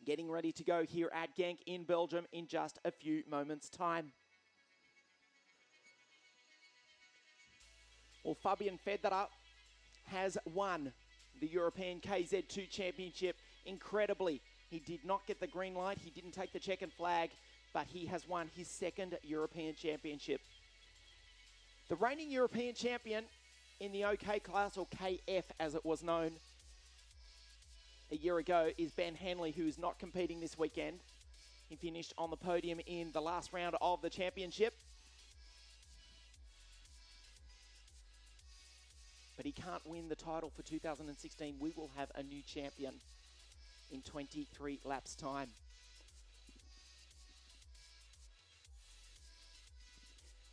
getting ready to go here at GENK in Belgium in just a few moments' time. Well, Fabian Federer has won the European KZ2 Championship. Incredibly, he did not get the green light. He didn't take the checkered flag, but he has won his second European Championship. The reigning European champion in the OK class, or KF as it was known a year ago, is Ben Hanley, who is not competing this weekend. He finished on the podium in the last round of the championship. But he can't win the title for 2016. We will have a new champion in 23 laps' time.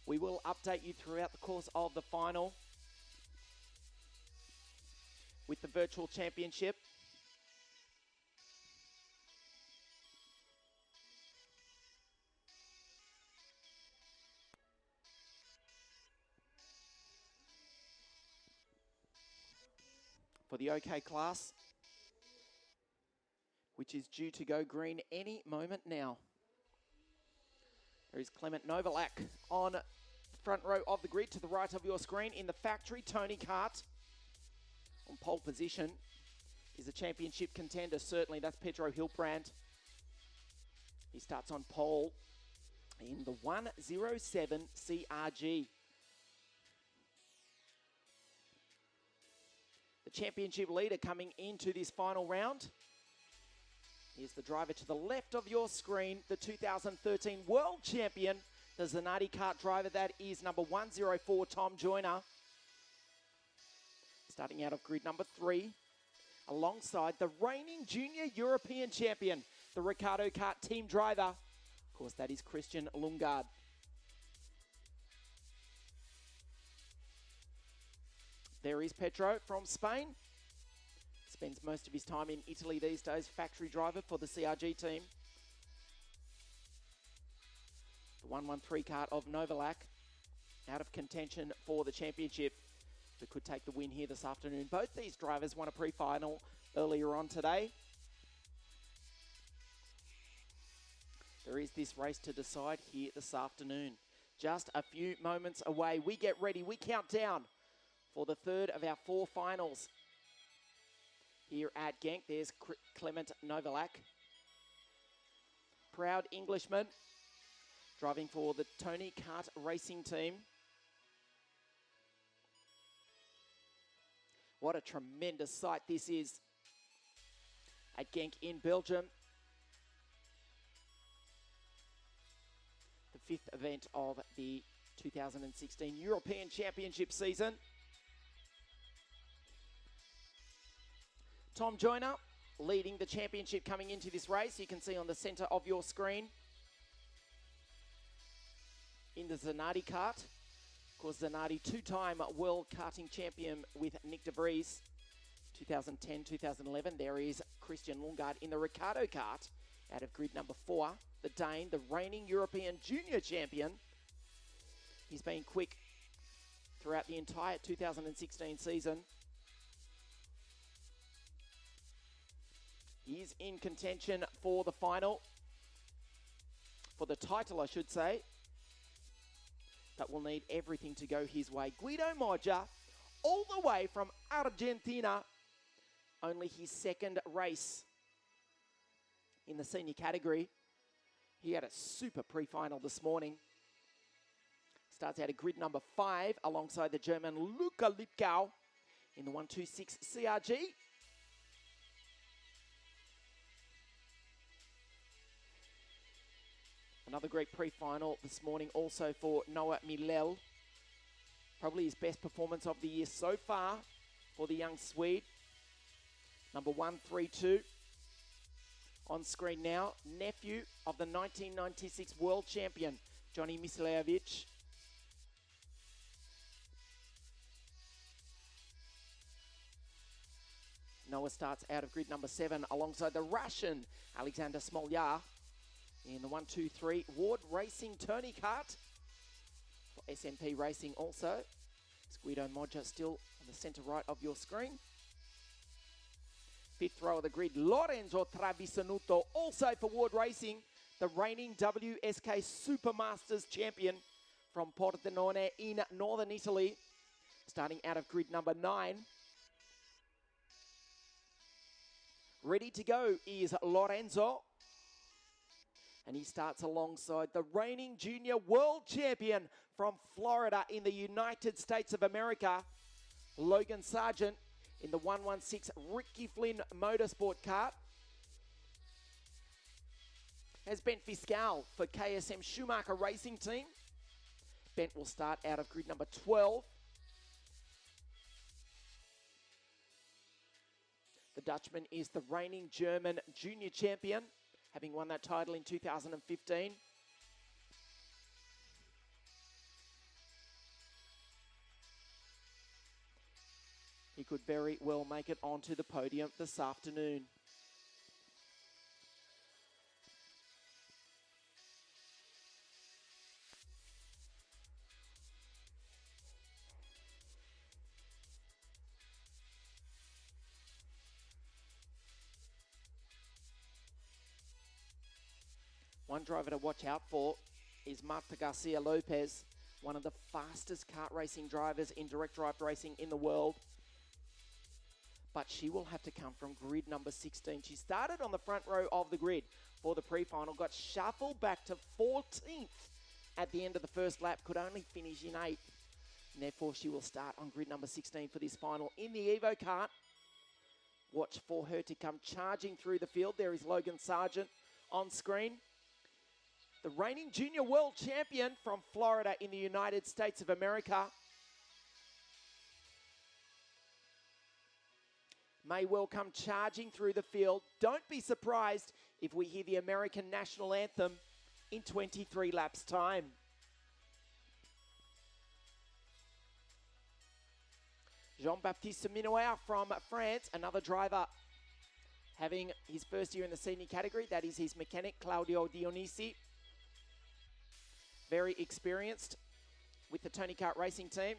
We will update you throughout the course of the final with the virtual championship. For the OK class, which is due to go green any moment now. There is Clement Novalak on the front row of the grid to the right of your screen. In the factory, Tony Kart on pole position is a championship contender. Certainly, that's Pedro Hilbrand. He starts on pole in the 107 CRG. The championship leader coming into this final round is the driver to the left of your screen, the 2013 world champion, the Zanardi Kart driver. That is number 104, Tom Joyner. Starting out of grid number 3, alongside the reigning junior European champion, the Ricardo Kart team driver. Of course, that is Christian Lundgaard. There is Pedro from Spain. Spends most of his time in Italy these days, factory driver for the CRG team. The 113 kart of Novalak out of contention for the championship, but could take the win here this afternoon. Both these drivers won a pre-final earlier on today. There is this race to decide here this afternoon. Just a few moments away. We get ready, we count down for the third of our 4 finals here at GENK. There's Clement Novalak, proud Englishman, driving for the Tony Kart Racing team. What a tremendous sight this is at GENK in Belgium. The 5th event of the 2016 European Championship season. Tom Joyner leading the championship coming into this race. You can see on the center of your screen in the Zanardi kart. Of course, Zanardi, 2-time world karting champion with Nick de Vries, 2010, 2011. There is Christian Lundgaard in the Ricardo kart out of grid number 4. The Dane, the reigning European junior champion. He's been quick throughout the entire 2016 season. He is in contention for the final, for the title, I should say, but will need everything to go his way. Guido Moggia, all the way from Argentina, only his 2nd race in the senior category. He had a super pre-final this morning. Starts out at grid number 5 alongside the German Luca Lipkau in the 126 CRG. Another great pre-final this morning also for Noah Milel. Probably his best performance of the year so far for the young Swede. Number 132 on screen now. Nephew of the 1996 world champion, Johnny Mislevich. Noah starts out of grid number 7 alongside the Russian Alexander Smolyar in the 123 Ward Racing Tony Kart. For SMP Racing also. Guido Moggia still on the center right of your screen. Fifth row of the grid, Lorenzo Travisanuto, also for Ward Racing, the reigning WSK Supermasters champion from Pordenone in northern Italy, starting out of grid number 9. Ready to go is Lorenzo. And he starts alongside the reigning junior world champion from Florida in the United States of America, Logan Sargent, in the 116 Ricky Flynn Motorsport kart. Has Bent Fiscal for KSM Schumacher Racing Team. Bent will start out of grid number 12. The Dutchman is the reigning German junior champion, having won that title in 2015. He could very well make it onto the podium this afternoon. One driver to watch out for is Marta Garcia Lopez, one of the fastest kart racing drivers in direct drive racing in the world. But she will have to come from grid number 16. She started on the front row of the grid for the pre-final, got shuffled back to 14th at the end of the first lap, could only finish in 8th. And therefore, she will start on grid number 16 for this final in the Evo kart. Watch for her to come charging through the field. There is Logan Sargent on screen. The reigning junior world champion from Florida in the United States of America. May well come charging through the field. Don't be surprised if we hear the American national anthem in 23 laps time. Jean-Baptiste Minoir from France, another driver having his first year in the senior category. That is his mechanic, Claudio Dionisi. Very experienced with the Tony Kart Racing Team.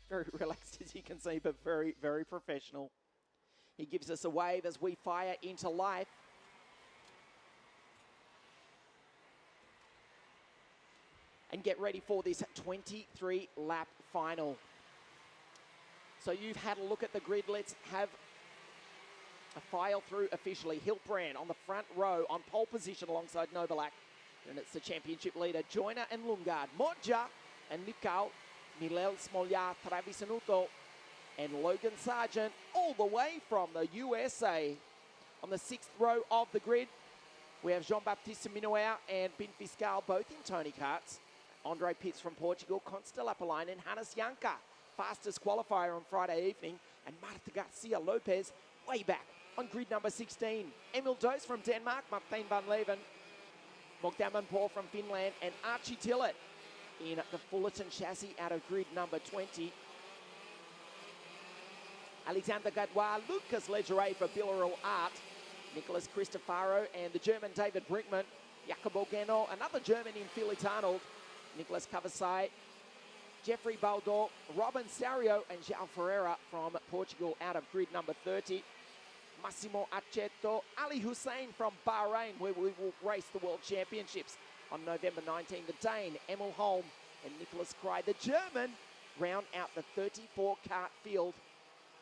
Very relaxed, as you can see, but very, very professional. He gives us a wave as we fire into life. And get ready for this 23-lap final. So you've had a look at the grid. Let's have a file through officially. Hiltbrand on the front row on pole position alongside Novalak. And it's the championship leader, Joyner and Lundgaard. Modja and Lipkau, Milel Smolja, Travisanuto, and Logan Sargent, all the way from the USA. On the 6th row of the grid, we have Jean-Baptiste Minoir and Bint Fiscal, both in Tony Karts. Andre Pitts from Portugal, Constel Appeline, and Hannes Janka, fastest qualifier on Friday evening. And Marta Garcia Lopez, way back on grid number 16. Emil Does from Denmark, Martin van Leven, Mogdaman Paul from Finland, and Archie Tillett in the Fullerton chassis out of grid number 20. Alexander Gadouin, Lucas Legere for Billeril Art, Nicholas Cristofaro and the German David Brinkman, Jacobo Geno, another German in Felix Arnold, Nicholas Cavasai, Jeffrey Baldo, Robin Sario and João Ferreira from Portugal out of grid number 30. Massimo Aceto, Ali Hussein from Bahrain, where we will race the World Championships on November 19. The Dane, Emil Holm and Nicholas Krei, the German, round out the 34 kart field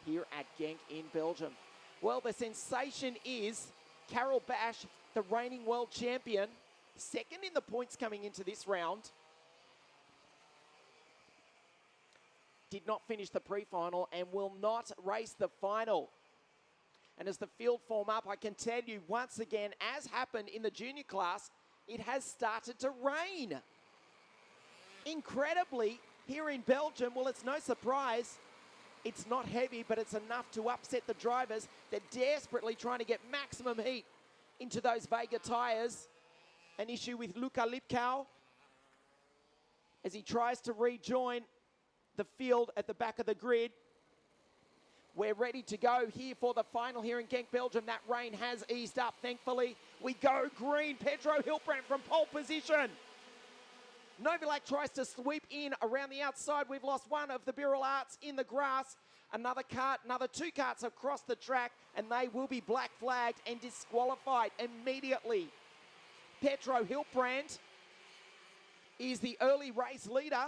here at GENK in Belgium. Well, the sensation is Carol Bash, the reigning world champion, second in the points coming into this round. Did not finish the pre-final and will not race the final. And as the field form up, I can tell you once again, as happened in the junior class, it has started to rain. Incredibly, here in Belgium, well, it's no surprise. It's not heavy, but it's enough to upset the drivers. They're desperately trying to get maximum heat into those Vega tyres. An issue with Luka Lipkau as he tries to rejoin the field at the back of the grid. We're ready to go here for the final here in Genk, Belgium. That rain has eased up, thankfully. We go green. Pedro Hiltbrand from pole position. Novalak tries to sweep in around the outside. We've lost one of the Birrell Arts in the grass. Another cart, another 2 carts across the track, and they will be black flagged and disqualified immediately. Pedro Hilbrand is the early race leader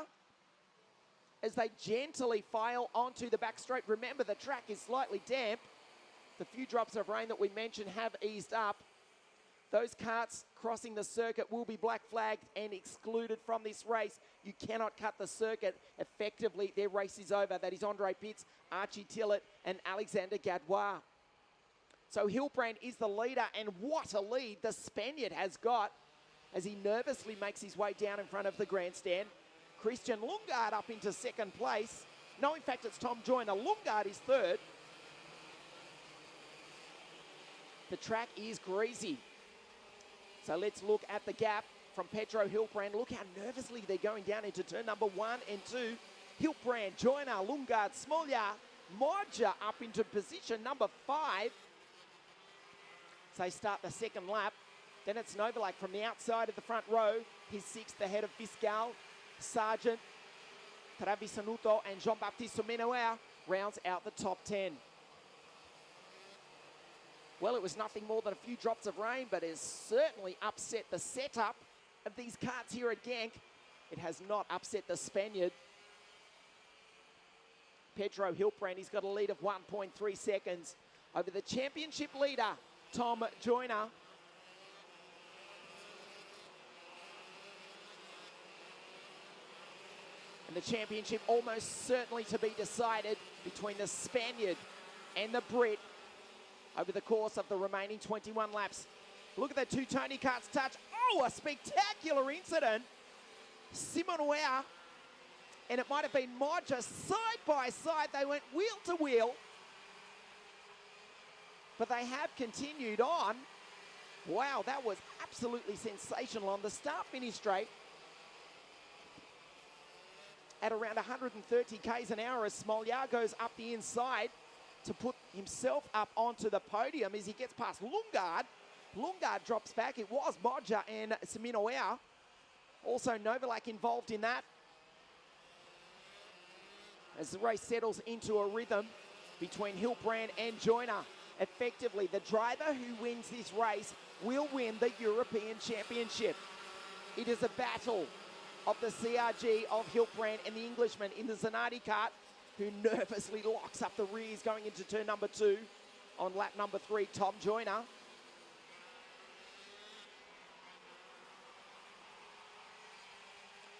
as they gently file onto the back straight. Remember, the track is slightly damp. The few drops of rain that we mentioned have eased up. Those carts crossing the circuit will be black flagged and excluded from this race. You cannot cut the circuit. Effectively, their race is over. That is Andre Pitts, Archie Tillett, and Alexander Gadbois. So Hilbrand is the leader, and what a lead the Spaniard has got as he nervously makes his way down in front of the grandstand. Christian Lundgaard up into second place. No, in fact, it's Tom Joyner. Lundgaard is third. The track is greasy. So let's look at the gap from Pedro Hilbrand. Look how nervously they're going down into turn number 1 and 2. Hilbrand, Joyner, Lundgaard, Smolja, Modja up into position number 5. So they start the second lap. Then it's Novalak from the outside of the front row. He's 6th ahead of Fiscal, Sargent, Travisanuto, and Jean-Baptiste Menouer rounds out the top 10. Well, it was nothing more than a few drops of rain, but it has certainly upset the setup of these carts here at GENK. It has not upset the Spaniard. Pedro Hilbrand, he's got a lead of 1.3 seconds over the championship leader, Tom Joyner. And the championship almost certainly to be decided between the Spaniard and the Brit over the course of the remaining 21 laps. Look at the 2 Tony carts touch. Oh, a spectacular incident. Simonwea, and it might have been Modja, side by side. They went wheel to wheel. But they have continued on. Wow, that was absolutely sensational on the start-finish straight. At around 130 k's an hour as Smolja goes up the inside to put himself up onto the podium as he gets past Lundgaard. Lundgaard drops back. It was Modja and Simonwea. Also Novalak involved in that. As the race settles into a rhythm between Hilbrand and Joyner. Effectively, the driver who wins this race will win the European Championship. It is a battle of the CRG of Hilbrand and the Englishman in the Zanardi kart, who nervously locks up the rears going into turn number 2 on lap number 3, Tom Joyner.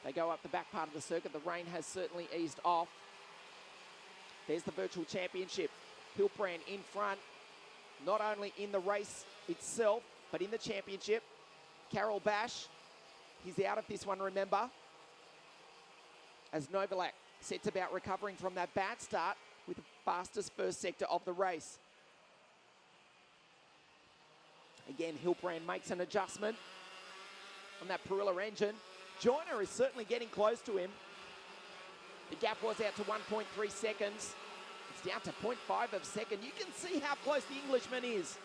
They go up the back part of the circuit. The rain has certainly eased off. There's the virtual championship. Hilbrand in front, not only in the race itself, but in the championship. Carol Bash, he's out of this one, remember, as Novalak sets about recovering from that bad start with the fastest first sector of the race. Again, Hilbrand makes an adjustment on that Perilla engine. Joyner is certainly getting close to him. The gap was out to 1.3 seconds. It's down to 0.5 of a second. You can see how close the Englishman is.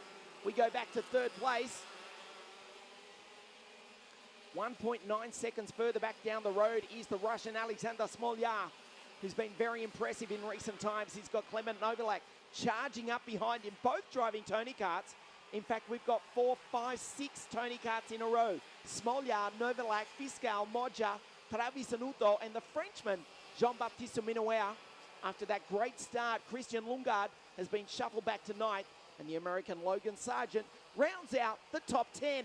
We go back to third place. 1.9 seconds further back down the road is the Russian Alexander Smolja, who's been very impressive in recent times. He's got Clement Novalak charging up behind him, both driving Tony karts. In fact, we've got 4, 5, 6 Tony karts in a row. Smolja, Novalak, Fiscal, Modja, Travisanuto, and the Frenchman, Jean-Baptiste Menouer. After that great start, Christian Lundgaard has been shuffled back to ninth, and the American Logan Sargent rounds out the top 10.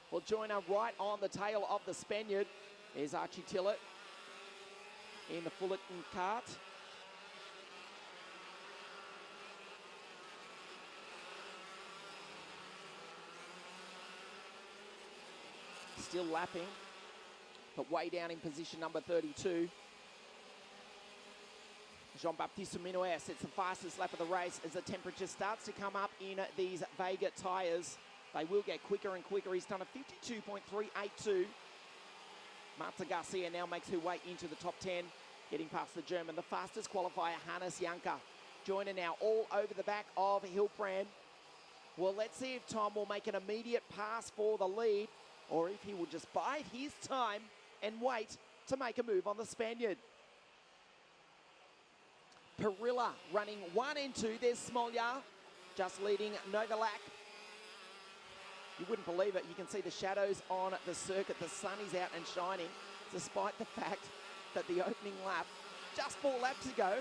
Well, Joyner right on the tail of the Spaniard. There's Archie Tillett in the Fullerton kart. Still lapping, but way down in position number 32. Jean-Baptiste Menouer sets the fastest lap of the race as the temperature starts to come up in these Vega tyres. They will get quicker and quicker. He's done a 52.382. Marta Garcia now makes her way into the top 10, getting past the German. The fastest qualifier, Hannes Janka. Joyner now all over the back of Hilbrand. Well, let's see if Tom will make an immediate pass for the lead, or if he will just bide his time and wait to make a move on the Spaniard. Perilla running 1 and 2. There's Smolja just leading Novalak. You wouldn't believe it. You can see the shadows on the circuit. The sun is out and shining, despite the fact that the opening lap, just 4 laps ago,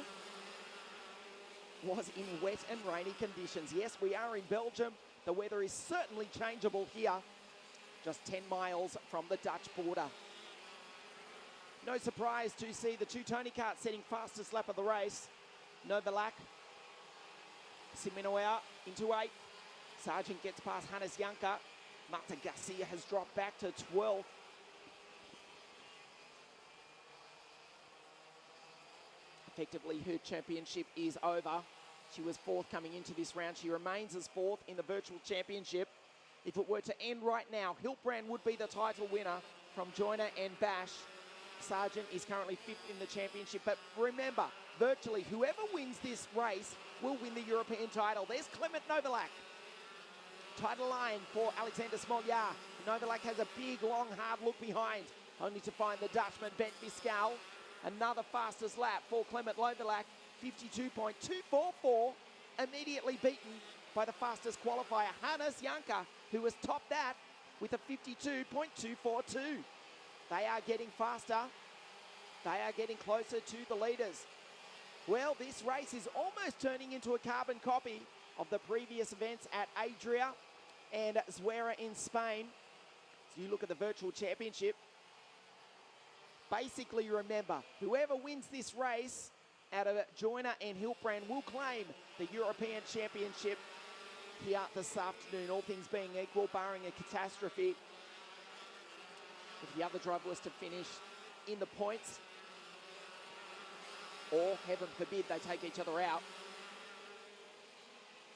was in wet and rainy conditions. Yes, we are in Belgium. The weather is certainly changeable here, just 10 miles from the Dutch border. No surprise to see the two Tony Karts setting fastest lap of the race. Novalak, Siminoa into 8th. Sargent gets past Hannes Janka. Marta Garcia has dropped back to 12th. Effectively, her championship is over. She was 4th coming into this round. She remains as 4th in the virtual championship. If it were to end right now, Hiltbrand would be the title winner from Joyner and Bash. Sargent is currently 5th in the championship. But remember, virtually whoever wins this race will win the European title. There's Clement Novalak. Title line for Alexander Smolja. Novalak has a big, long, hard look behind, only to find the Dutchman, Bent Fiscal. Another fastest lap for Clement Novalak, 52.244, immediately beaten by the fastest qualifier, Hannes Janka, who has topped that with a 52.242. They are getting faster. They are getting closer to the leaders. Well, this race is almost turning into a carbon copy of the previous events at Adria and Zuera in Spain. So you look at the virtual championship. Basically, remember, whoever wins this race out of Joyner and Hiltbrand will claim the European Championship here this afternoon, all things being equal, barring a catastrophe. If the other driver was to finish in the points, or heaven forbid they take each other out.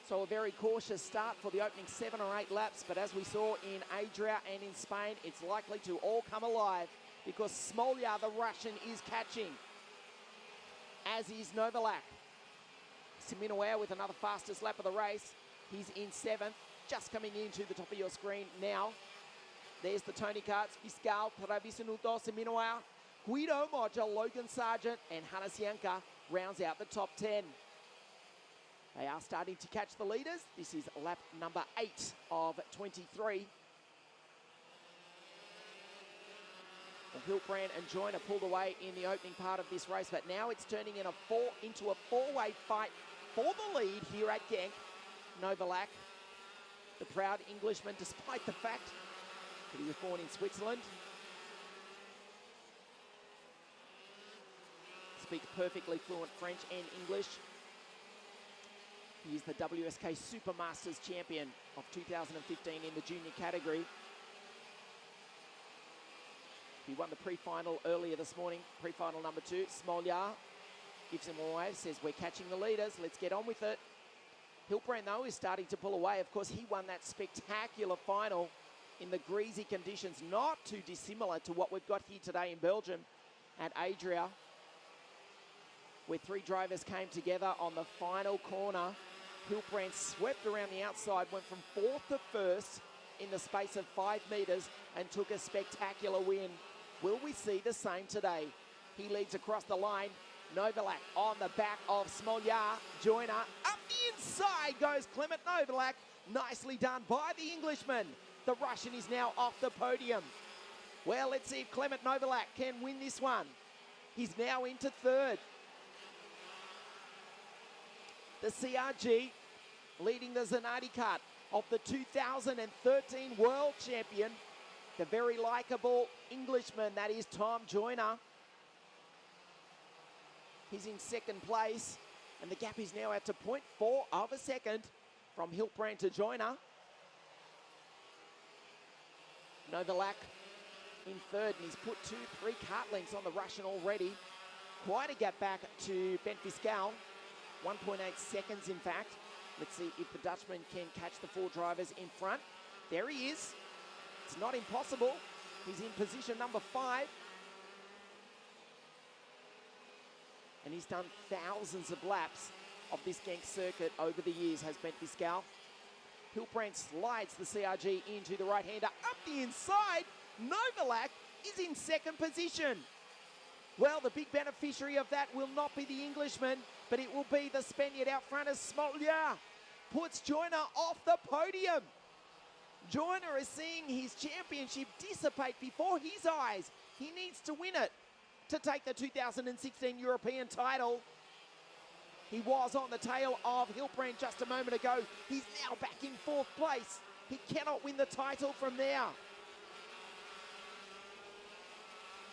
So a very cautious start for the opening 7 or 8 laps, but as we saw in Adria and in Spain, it's likely to all come alive because Smolja, the Russian, is catching, as is Novalak. Siminoa with another fastest lap of the race. He's in 7th, just coming into the top of your screen now. There's the Tony Karts, Fiscal, Travisinuto, Siminoa, Guido Modja, Logan Sargent, and Hannes Janka rounds out the top 10. They are starting to catch the leaders. This is lap number 8 of 23. Well, Hiltbrand and Joyner pulled away in the opening part of this race, but now it's turning into a four-way fight for the lead here at GENK. Novalak, the proud Englishman, despite the fact that he was born in Switzerland. Speaks perfectly fluent French and English. He is the WSK Supermasters champion of 2015 in the junior category. He won the pre-final earlier this morning, pre-final number 2. Smolja gives him away, says we're catching the leaders, let's get on with it. Hiltbrand, though, is starting to pull away. Of course, he won that spectacular final in the greasy conditions, not too dissimilar to what we've got here today in Belgium at Adria, where 3 drivers came together on the final corner. Hiltbrand swept around the outside, went from 4th to 1st in the space of 5 metres and took a spectacular win. Will we see the same today? He leads across the line. Novalak on the back of Smolja. Joyner up the inside goes Clement Novalak. Nicely done by the Englishman. The Russian is now off the podium. Well, let's see if Clement Novalak can win this one. He's now into 3rd. The CRG leading the Zanardi Kart of the 2013 World Champion, the very likeable Englishman, that is Tom Joyner. He's in 2nd place, and the gap is now out to 0.4 of a second from Hiltbrand to Joyner. Novalak in 3rd, and he's put 2-3 kart lengths on the Russian already. Quite a gap back to Bent Fiscal, 1.8 seconds in fact. Let's see if the Dutchman can catch the 4 drivers in front. There he is. It's not impossible. He's in position number 5. And he's done thousands of laps of this GENK circuit over the years, has Bent Fiscal. Hilbrand slides the CRG into the right-hander. Up the inside, Novalak is in second position. Well, the big beneficiary of that will not be the Englishman, but it will be the Spaniard out front as Smolja puts Joyner off the podium. Joyner is seeing his championship dissipate before his eyes. He needs to win it to take the 2016 European title. He was on the tail of Hilbrand just a moment ago. He's now back in fourth place. He cannot win the title from there.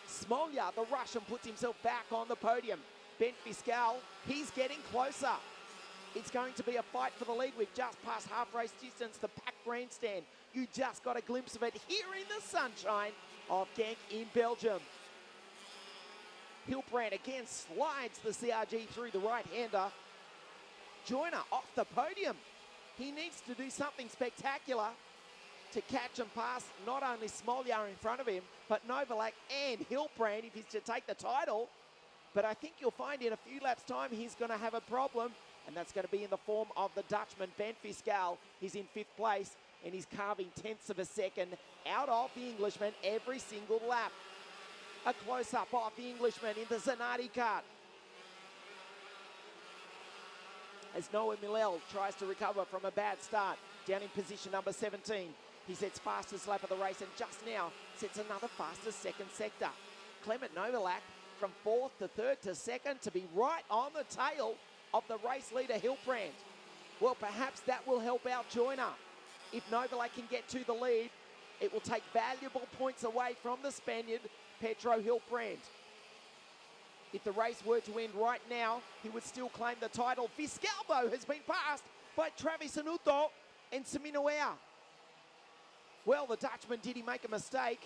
Smolja, the Russian, puts himself back on the podium. Ben Fiscal, he's getting closer. It's going to be a fight for the lead. We've just passed half race distance, the packed grandstand. You just got a glimpse of it here in the sunshine of GENK in Belgium. Hilbrand again slides the CRG through the right-hander. Joyner off the podium. He needs to do something spectacular to catch and pass not only Smolja in front of him, but Novalak and Hilbrand if he's to take the title. But I think you'll find in a few laps' time he's going to have a problem, and that's going to be in the form of the Dutchman, Ben Fiscal. He's in fifth place, and he's carving tenths of a second out of the Englishman every single lap. A close-up of the Englishman in the Zanardi kart. As Noah Millel tries to recover from a bad start, down in position number 17. He sets fastest lap of the race and just now sets another fastest second sector. Clement Novalak from fourth to third to second to be right on the tail of the race leader Hilbrand. Well, perhaps that will help out Joyner. If Novalak can get to the lead, it will take valuable points away from the Spaniard, Pedro Hilbrand. If the race were to end right now, he would still claim the title. Fiscalbo has been passed by Travis Anuto and Seminoea. Well, the Dutchman, did he make a mistake?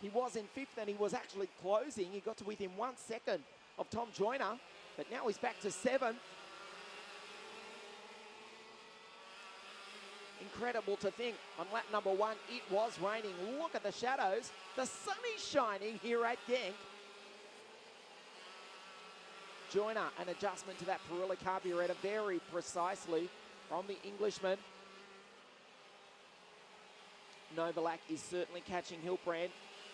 He was in fifth and he was actually closing. He got to within 1 second of Tom Joyner, but now he's back to seventh. Incredible to think on lap number one, it was raining. Look at the shadows. The sun is shining here at GENK. Joyner, an adjustment to that Pirelli carburetor very precisely from the Englishman. Novalak is certainly catching Hilbrand.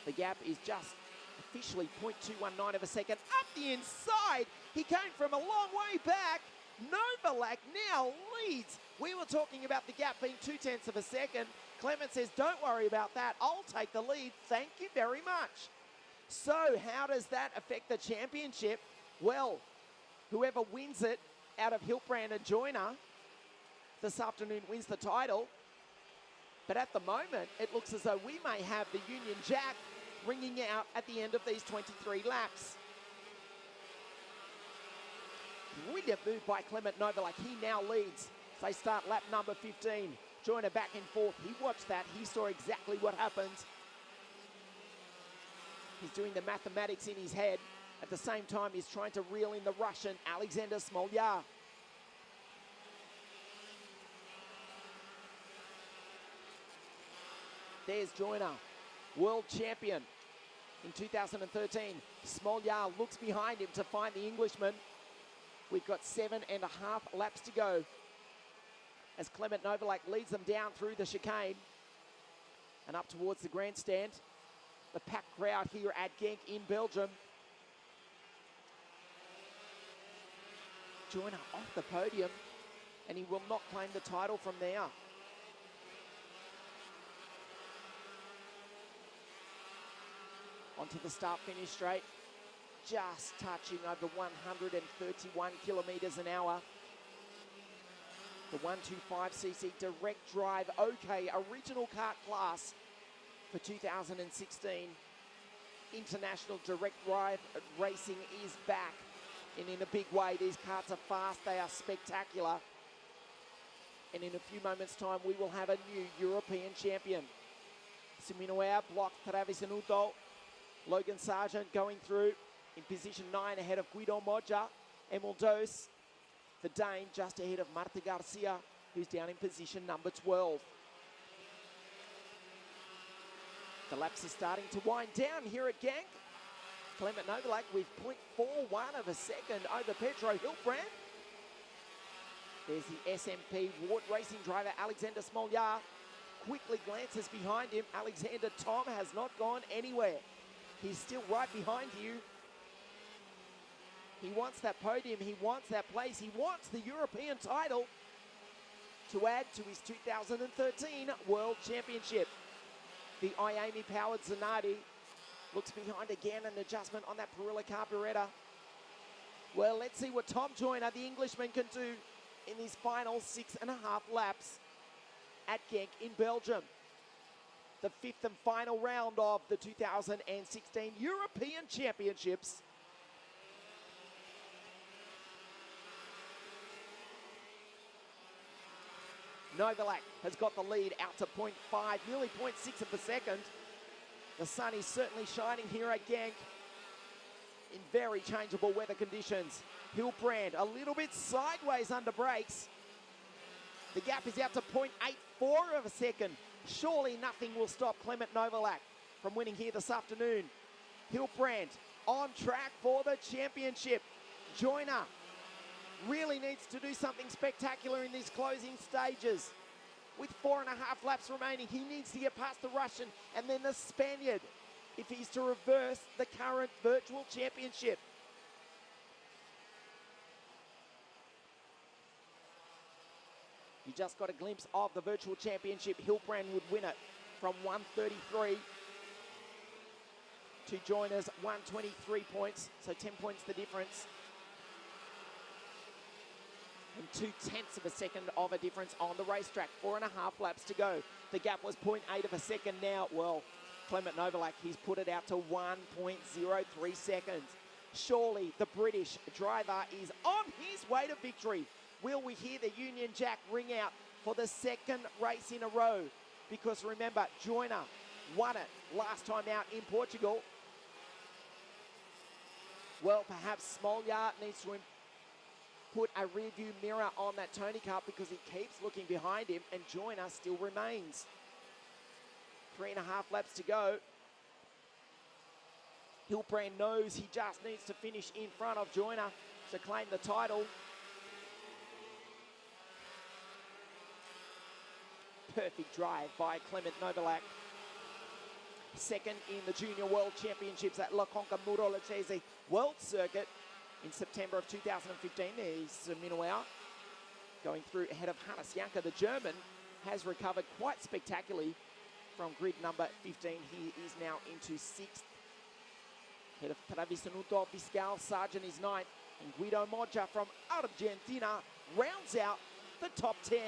The gap is just officially 0.219 of a second. Up the inside, he came from a long way back. Novalak now leads. We were talking about the gap being 0.2 of a second. Clement says, don't worry about that. I'll take the lead. Thank you very much. So how does that affect the championship? Well, whoever wins it out of Hilbrand and Joyner this afternoon wins the title. But at the moment, it looks as though we may have the Union Jack ringing out at the end of these 23 laps. Brilliant move by Clement Novalak. He now leads. They start lap number 15. Joyner back in fourth. He watched that. He saw exactly what happened. He's doing the mathematics in his head. At the same time, he's trying to reel in the Russian, Alexander Smolja. There's Joyner, world champion in 2013. Smolja looks behind him to find the Englishman. We've got 7.5 laps to go as Clement Novalak leads them down through the chicane and up towards the grandstand. The packed crowd here at GENK in Belgium. Joyner off the podium, and he will not claim the title from there. Onto the start-finish straight, just touching over 131 kilometres an hour. The 125cc direct drive OK original kart class for 2016. International direct drive racing is back, and in a big way. These karts are fast, they are spectacular. And in a few moments' time, we will have a new European champion. Seminoea blocked Travis Anuto. Logan Sargent going through in position 9 ahead of Guido Moggia. Emil Dos, the Dane, just ahead of Marta Garcia, who's down in position number 12. The laps are starting to wind down here at GENK. Clement Novalak with 0.41 of a second over Pedro Hilbrand. There's the SMP Ward Racing driver, Alexander Smolyar. Quickly glances behind him. Alexander Tom has not gone anywhere. He's still right behind you. He wants that podium. He wants that place. He wants the European title to add to his 2013 World Championship. The Iami-powered Zanardi looks behind again, an adjustment on that Perilla carburettor. Well, let's see what Tom Joyner, the Englishman, can do in his final 6.5 laps at GENK in Belgium. The 5th and final round of the 2016 European Championships. Novalak has got the lead out to 0.5, nearly 0.6 of a second. The sun is certainly shining here at GENK in very changeable weather conditions. Hilbrand a little bit sideways under brakes. The gap is out to 0.84 of a second. Surely nothing will stop Clement Novalak from winning here this afternoon. Hilbrand on track for the championship. Joyner really needs to do something spectacular in these closing stages. With 4.5 laps remaining, he needs to get past the Russian and then the Spaniard if he's to reverse the current virtual championship. You just got a glimpse of the virtual championship. Hilbrand would win it from 133 to Joyner's 123 points, so 10 points the difference. And 0.2 of a second of a difference on the racetrack. 4.5 laps to go. The gap was 0.8 of a second now. Well, Clement Novalak, he's put it out to 1.03 seconds. Surely the British driver is on his way to victory. Will we hear the Union Jack ring out for the second race in a row? Because remember, Joyner won it last time out in Portugal. Well, perhaps Smolyar needs to put a rear view mirror on that Tony Kart because he keeps looking behind him and Joyner still remains. 3.5 laps to go. Hilbrand knows he just needs to finish in front of Joyner to claim the title. Perfect drive by Clement Novalak. Second in the Junior World Championships at La Conca Murolacese World Circuit in September of 2015. There's Minuer going through ahead of Hannes Janker. The German has recovered quite spectacularly from grid number 15. He is now into 6th. Ahead of Travisanuto, Fiscal, Sargent is 9th. And Guido Moggia from Argentina rounds out the top 10.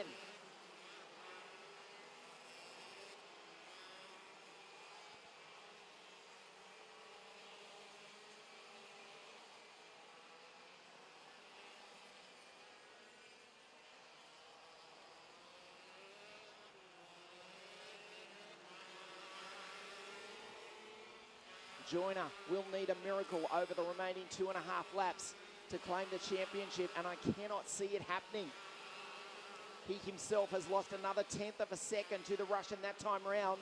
Joyner will need a miracle over the remaining 2.5 laps to claim the championship, and I cannot see it happening. He himself has lost another 1/10 of a second to the Russian that time round.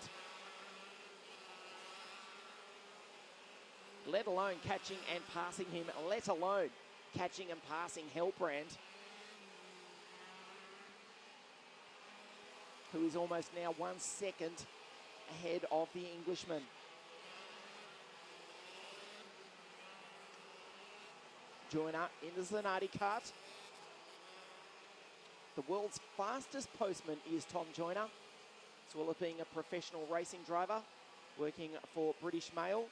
Let alone catching and passing him, let alone catching and passing Hilbrand, who is almost now 1 second ahead of the Englishman. Joyner in the Zanardi kart. The world's fastest postman is Tom Joyner, as well as being a professional racing driver, working for British Mail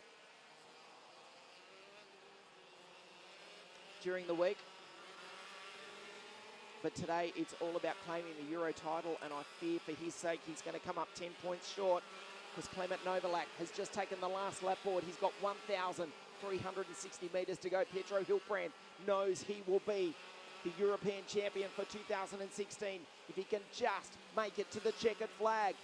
during the week. But today it's all about claiming the Euro title, and I fear for his sake he's going to come up 10 points short, because Clement Novalak has just taken the last lap board. He's got 1,360 metres to go. Pietro Hilbrand knows he will be the European champion for 2016 if he can just make it to the checkered flag.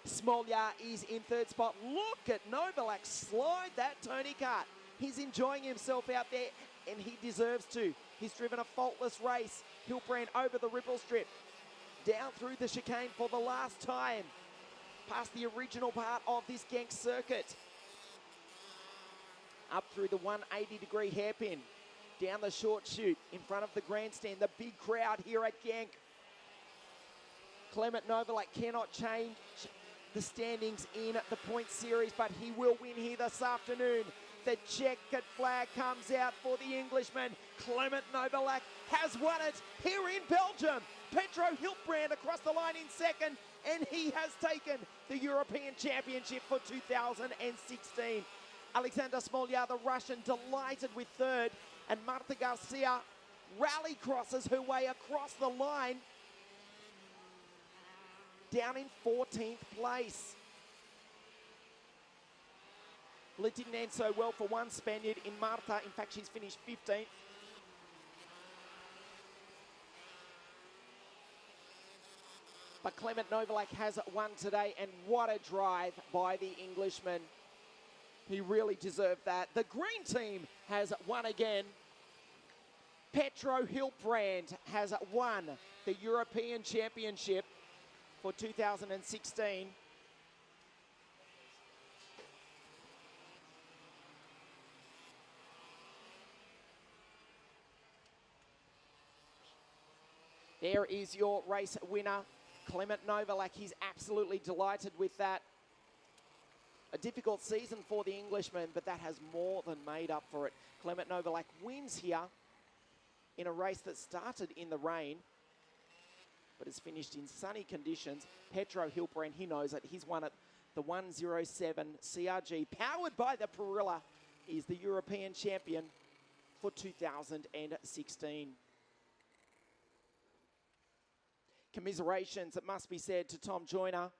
Smolyar is in 3rd spot. Look at Novalak slide that Tony Kart. He's enjoying himself out there, and he deserves to. He's driven a faultless race. Hilbrand over the ripple strip, down through the chicane for the last time, past the original part of this GENK circuit, up through the 180-degree hairpin. down the short chute in front of the grandstand. The big crowd here at GENK. Clement Novalak cannot change the standings in the point series, but he will win here this afternoon. The checkered flag comes out for the Englishman. Clement Novalak has won it here in Belgium. Petro Hiltbrand across the line in second, and he has taken the European Championship for 2016. Alexander Smolya, the Russian, delighted with third, and Marta Garcia rally crosses her way across the line down in 14th place. Well, it didn't end so well for one Spaniard in Marta. In fact, she's finished 15th. But Clement Novalak has won today, and what a drive by the Englishman. He really deserved that. The green team has won again. Petro Hiltbrand has won the European Championship for 2016. There is your race winner, Clement Novalak. He's absolutely delighted with that. A difficult season for the Englishman, but that has more than made up for it. Clement Novalak wins here in a race that started in the rain, but is finished in sunny conditions. Petro Hiltbrand, he knows it. He's won it. The 107 CRG, powered by the Perilla, is the European champion for 2016. Commiserations, it must be said, to Tom Joyner.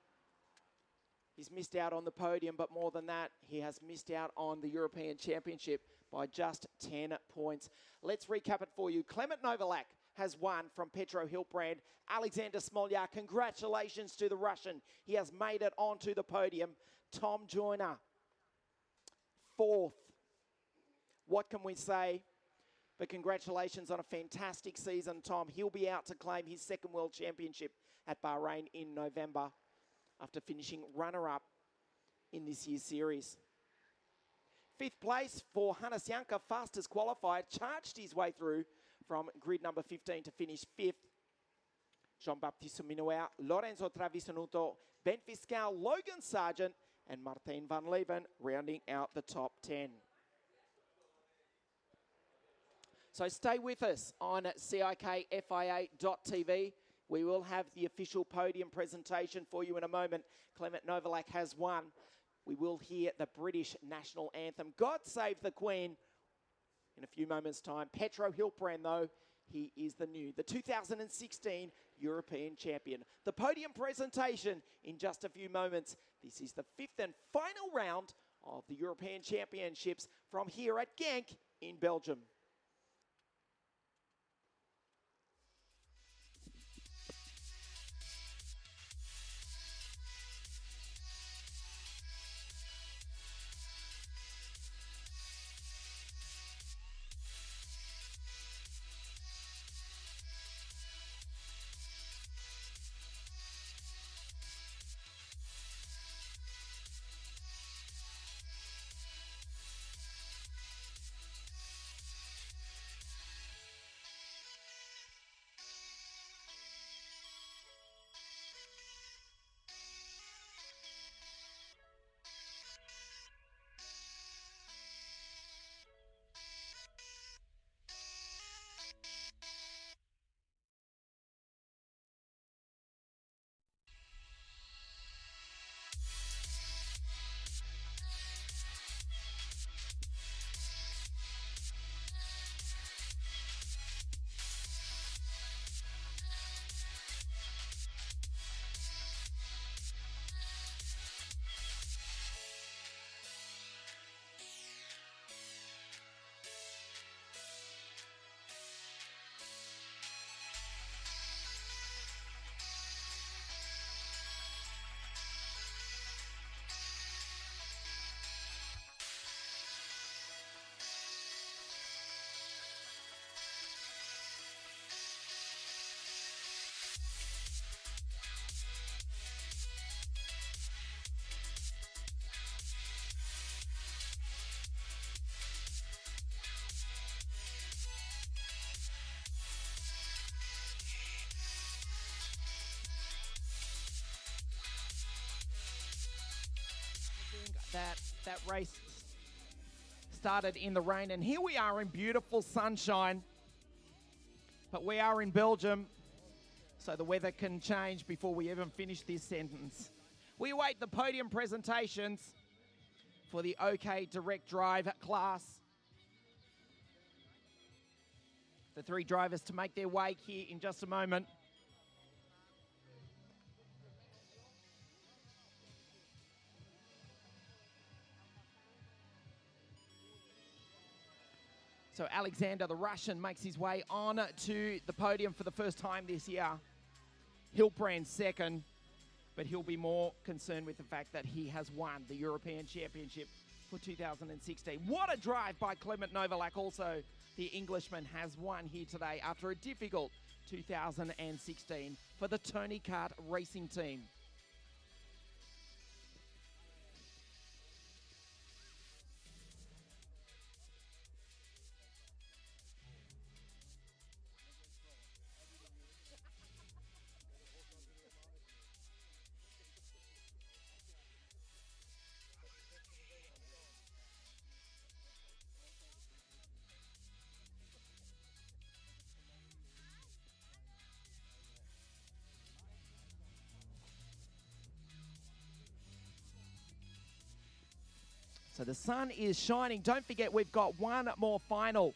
He's missed out on the podium, but more than that, he has missed out on the European Championship by just 10 points. Let's recap it for you. Clement Novalak has won from Petro Hiltbrand. Alexander Smolya, congratulations to the Russian. He has made it onto the podium. Tom Joyner, 4th. What can we say? But congratulations on a fantastic season, Tom. He'll be out to claim his second World Championship at Bahrain in November after finishing runner-up in this year's series. 5th place for Hannes Janka, fastest qualified, charged his way through from grid number 15 to finish 5th. Jean-Baptiste Minuer, Lorenzo Travisanuto, Ben Fiscal, Logan Sargent, and Martin van Leeuwen rounding out the top 10. So stay with us on CIKFIA.tv. We will have the official podium presentation for you in a moment. Clement Novalak has won. We will hear the British national anthem, God Save the Queen, in a few moments' time. Petro Hiltbrand, though, he is the 2016 European champion. The podium presentation in just a few moments. This is the 5th and final round of the European Championships from here at GENK in Belgium. That race started in the rain, and here we are in beautiful sunshine. But we are in Belgium, so the weather can change before we even finish this sentence. We await the podium presentations for the OK Direct Drive class. The three drivers to make their way here in just a moment. So Alexander, the Russian, makes his way on to the podium for the first time this year. Hilbrand second, but he'll be more concerned with the fact that he has won the European Championship for 2016. What a drive by Clement Novalak. Also, the Englishman has won here today after a difficult 2016 for the Tony Kart Racing team. So the sun is shining. Don't forget, we've got one more final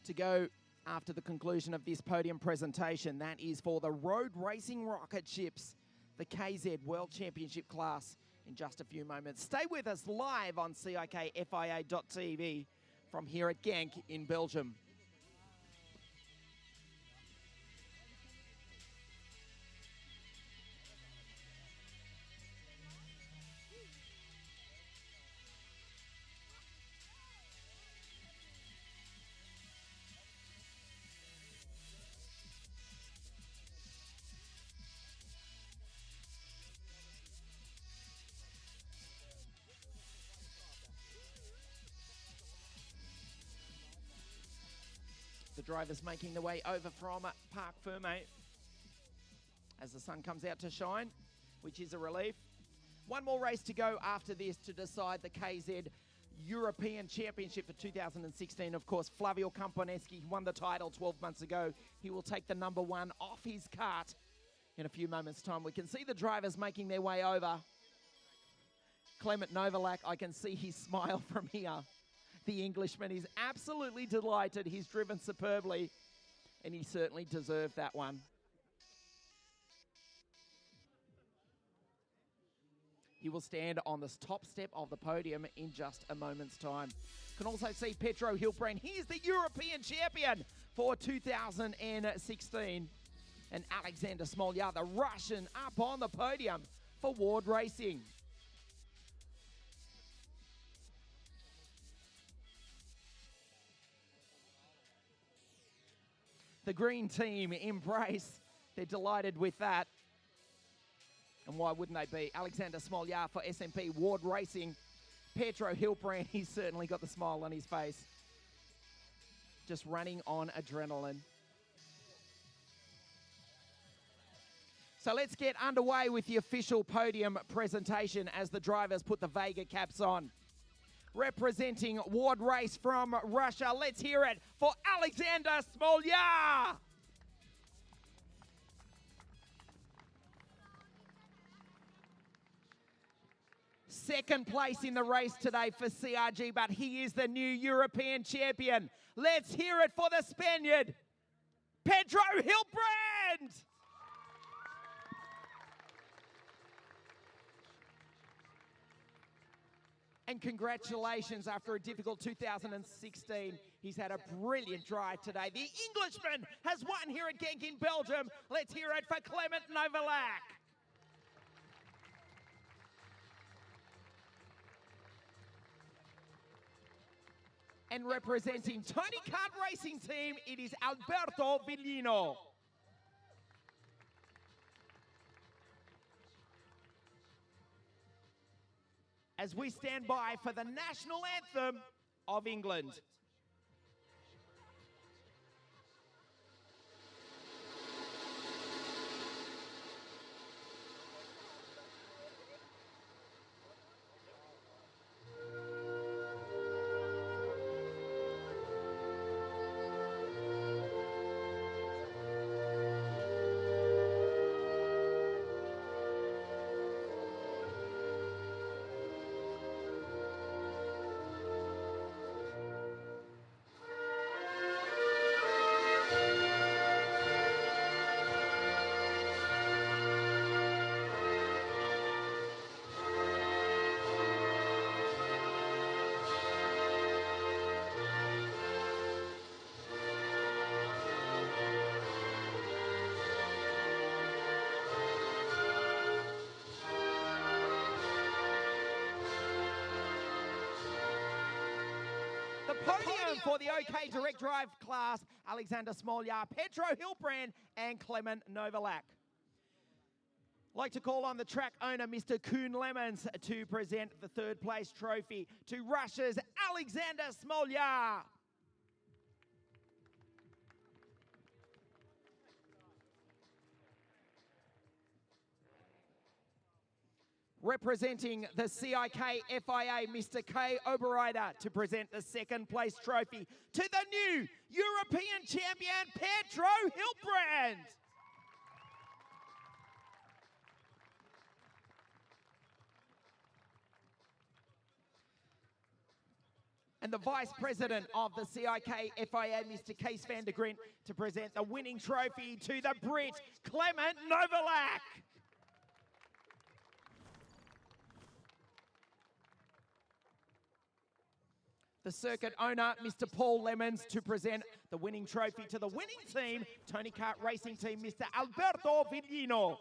to go after the conclusion of this podium presentation. That is for the road racing rocket ships, the KZ World Championship class, in just a few moments. Stay with us live on CIKFIA.tv from here at GENK in Belgium. The drivers making their way over from Parc Ferme as the sun comes out to shine, which is a relief. One more race to go after this to decide the KZ European Championship for 2016. Of course, Flavio Camponeschi won the title 12 months ago. He will take the number one off his kart in a few moments' time. We can see the drivers making their way over. Clement Novalak, I can see his smile from here. The Englishman is absolutely delighted. He's driven superbly, and he certainly deserved that one. He will stand on the top step of the podium in just a moment's time. Can also see Petro Hilbrand. He is the European champion for 2016. And Alexander Smolya, the Russian, up on the podium for Ward Racing. The green team embrace. They're delighted with that. And why wouldn't they be? Alexander Smolya for SMP Ward Racing. Petro Hilbrand, he's certainly got the smile on his face. Just running on adrenaline. So let's get underway with the official podium presentation as the drivers put the Vega caps on. Representing Ward Race from Russia, let's hear it for Alexander Smolya. Second place in the race today for CRG, but he is the new European champion. Let's hear it for the Spaniard, Pedro Hilbrand. And congratulations, after a difficult 2016, he's had a brilliant drive today. The Englishman has won here at GENK in Belgium. Let's hear it for Clement Novalak. And representing Tony Kart Racing Team, it is Alberto Villino. As we stand by for the national anthem of England. podium for the OK Direct Drive class, Alexander Smolyar, Petro Hilbrand, and Clement Novalak. Like to call on the track owner, Mr. Koen Lemons, to present the third place trophy to Russia's Alexander Smolyar. Representing the CIK FIA, Mr. K. Oberreiter, to present the second place trophy to the new European champion, Petro Hilbrand. And the Vice President of the CIK FIA, Mr. Kees van der Grint, to present the winning trophy to the Brit, Clement Novalak. The circuit owner, Mr. Paul Lemons, to present the winning trophy to the winning team, Tony Kart Racing Team, Mr. Alberto Villino.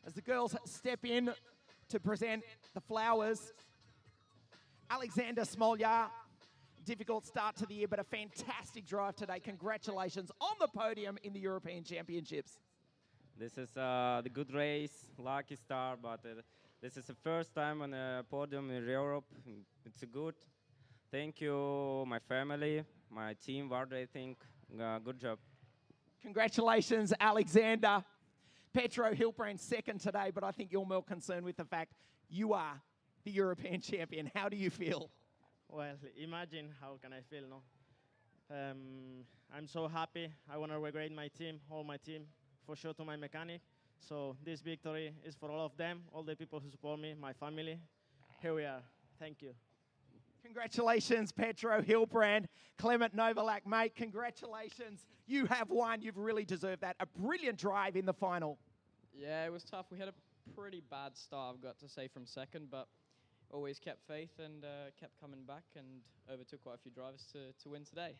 As the girls step in to present the flowers, Alexander Smolyar, difficult start to the year, but a fantastic drive today. Congratulations on the podium in the European Championships. This is the good race, lucky start, but this is the first time on a podium in Europe. It's a good. Thank you, my family, my team, Varda, I think. Good job. Congratulations, Alexander. Petro Hilbrand second today, but I think you're more concerned with the fact you are the European champion. How do you feel? Well, imagine how can I feel, no? I'm so happy. I want to regret my team, all my team, for sure to my mechanic. So this victory is for all of them, all the people who support me, my family. Here we are. Thank you. Congratulations, Petro Hilbrand. Clement Novalak, mate, congratulations. You have won. You've really deserved that. A brilliant drive in the final. Yeah, it was tough. We had a pretty bad start, I've got to say, from second, but always kept faith and kept coming back and overtook quite a few drivers to win today.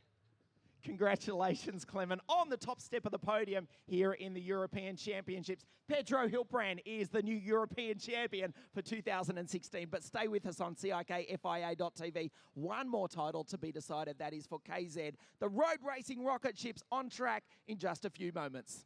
Congratulations, Clement, on the top step of the podium here in the European Championships. Petro Hilbrand is the new European champion for 2016, but stay with us on CIKFIA.tv. One more title to be decided, that is for KZ. The road racing rocket ships on track in just a few moments.